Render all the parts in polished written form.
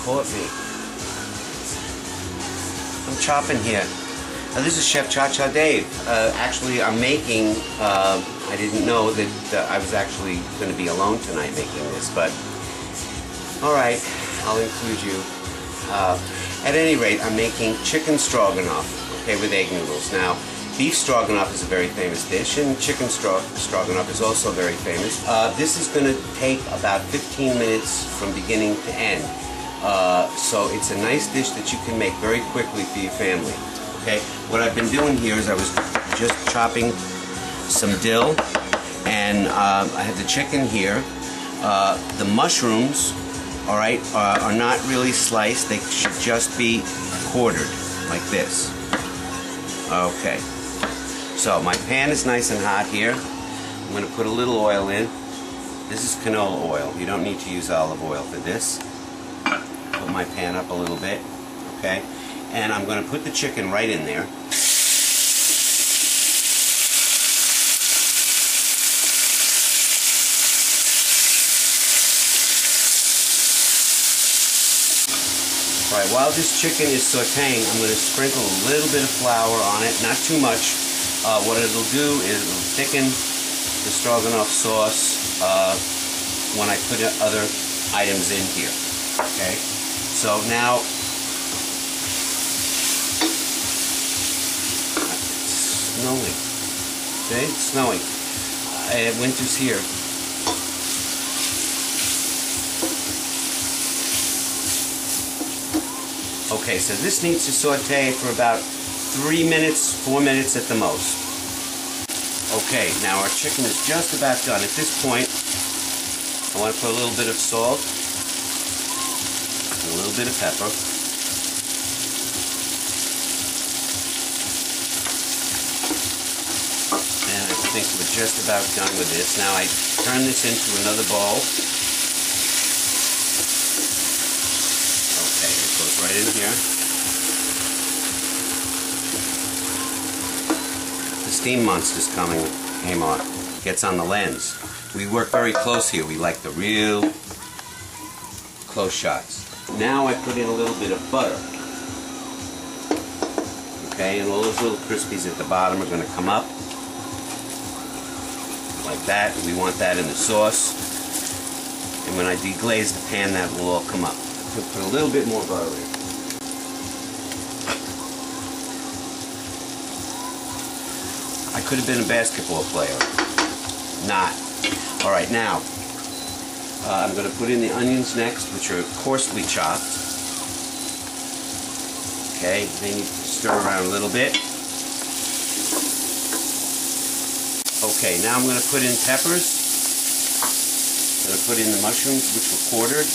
caught me. I'm chopping here. Now this is Chef Cha-Cha Dave. Actually, I'm making, I didn't know that I was actually going to be alone tonight making this, but alright, I'll include you. At any rate, I'm making chicken stroganoff, okay, with egg noodles. Now, beef stroganoff is a very famous dish, and chicken stroganoff is also very famous. This is going to take about 15 minutes from beginning to end. So it's a nice dish that you can make very quickly for your family. Okay, what I've been doing here is I was just chopping some dill, and I have the chicken here. The mushrooms, alright, are not really sliced. They should just be quartered, like this. Okay. So my pan is nice and hot here. I'm going to put a little oil in. This is canola oil. You don't need to use olive oil for this. Put my pan up a little bit. Okay. And I'm going to put the chicken right in there. Alright, while this chicken is sauteing, I'm going to sprinkle a little bit of flour on it, not too much. What it'll do is it'll thicken the stroganoff sauce when I put other items in here. Okay, so now it's snowing. Okay, it's snowing. Winter's here. Okay, so this needs to saute for about 3 minutes, 4 minutes at the most. Okay, now our chicken is just about done. At this point, I want to put a little bit of salt, a little bit of pepper, and I think we're just about done with this. Now I turn this into another bowl. Okay, it goes right in here. The steam monster's came on, gets on the lens. We work very close here. We like the real close shots. Now I put in a little bit of butter. Okay, and all those little crispies at the bottom are going to come up. Like that. We want that in the sauce. And when I deglaze the pan, that will all come up. Put a little bit more butter in. I could have been a basketball player. Not. Alright, now I'm going to put in the onions next, which are coarsely chopped. Okay, then you stir around a little bit. Okay, now I'm going to put in peppers. I'm going to put in the mushrooms, which were quartered.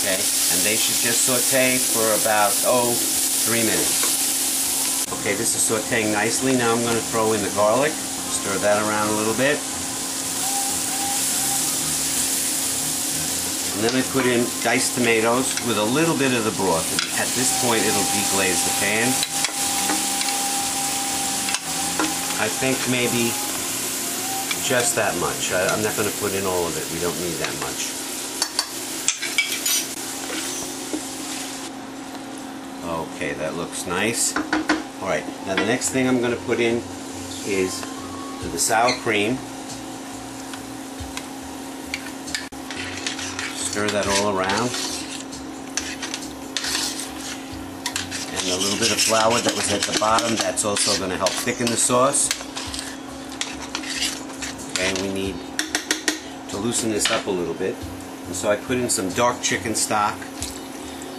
Okay, and they should just saute for about, 3 minutes. Okay, this is sauteing nicely. Now I'm going to throw in the garlic, stir that around a little bit. And then I put in diced tomatoes with a little bit of the broth. At this point it'll deglaze the pan. I think maybe just that much. I'm not going to put in all of it. We don't need that much. Okay, that looks nice. Alright, now the next thing I'm going to put in is the sour cream. Stir that all around. And a little bit of flour that was at the bottom, that's also going to help thicken the sauce. Okay, we need to loosen this up a little bit. And so I put in some dark chicken stock.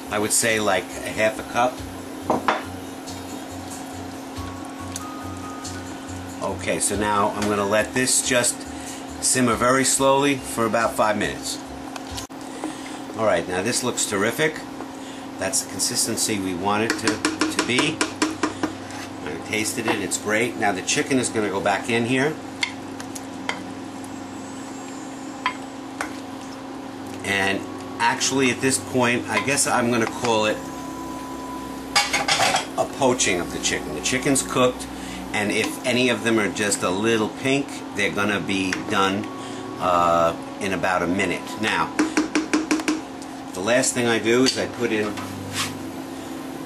I would say like a half a cup. Okay, so now I'm going to let this just simmer very slowly for about 5 minutes. Alright, now this looks terrific. That's the consistency we want it to be. I tasted it, it's great. Now the chicken is going to go back in here. And actually at this point, I guess I'm going to call it a poaching of the chicken. The chicken's cooked. And if any of them are just a little pink, they're going to be done in about a minute. Now, the last thing I do is I put in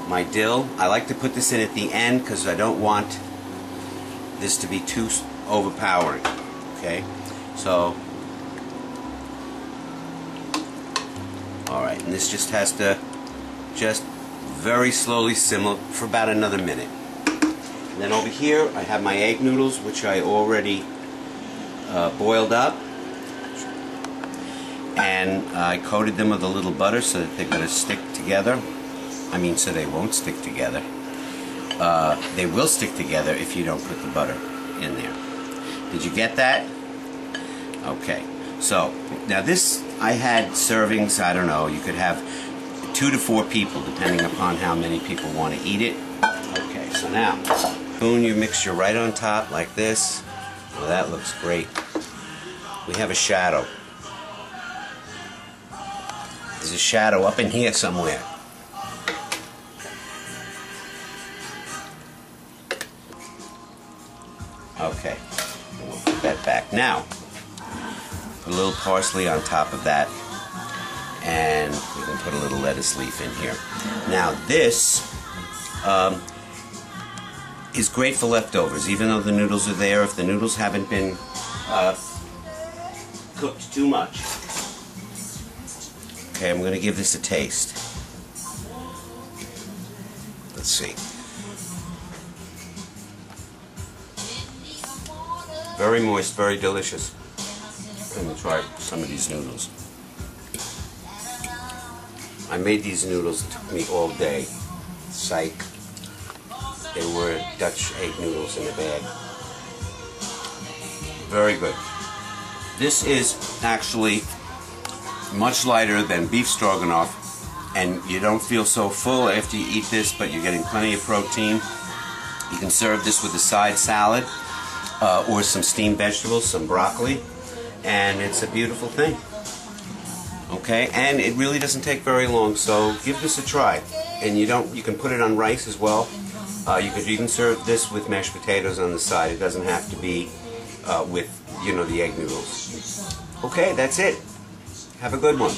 my dill. I like to put this in at the end because I don't want this to be too overpowering. Okay, so alright, and this just has to very slowly simmer for about another minute. And then over here I have my egg noodles, which I already boiled up, and I coated them with a little butter so that they're going to stick together. I mean, so they won't stick together. They will stick together if you don't put the butter in there. Did you get that? Okay. So, now this, I had servings, I don't know, you could have 2 to 4 people depending upon how many people want to eat it. Okay, so now, spoon your mixture right on top like this. Well, that looks great. We have a shadow. There's a shadow up in here somewhere. Okay, and we'll put that back. Now, put a little parsley on top of that, and we can put a little lettuce leaf in here. Now this is great for leftovers, even though the noodles are there. If the noodles haven't been cooked too much. Okay, I'm going to give this a taste. Let's see. Very moist, very delicious. Let me try some of these noodles. I made these noodles, it took me all day. Psych. They were Dutch egg noodles in a bag. Very good. This is actually much lighter than beef stroganoff, and you don't feel so full after you eat this, but you're getting plenty of protein. You can serve this with a side salad or some steamed vegetables, some broccoli, and it's a beautiful thing. Okay, and it really doesn't take very long, so give this a try. And you can put it on rice as well. You could even serve this with mashed potatoes on the side. It doesn't have to be with, the egg noodles. Okay, that's it. Have a good one.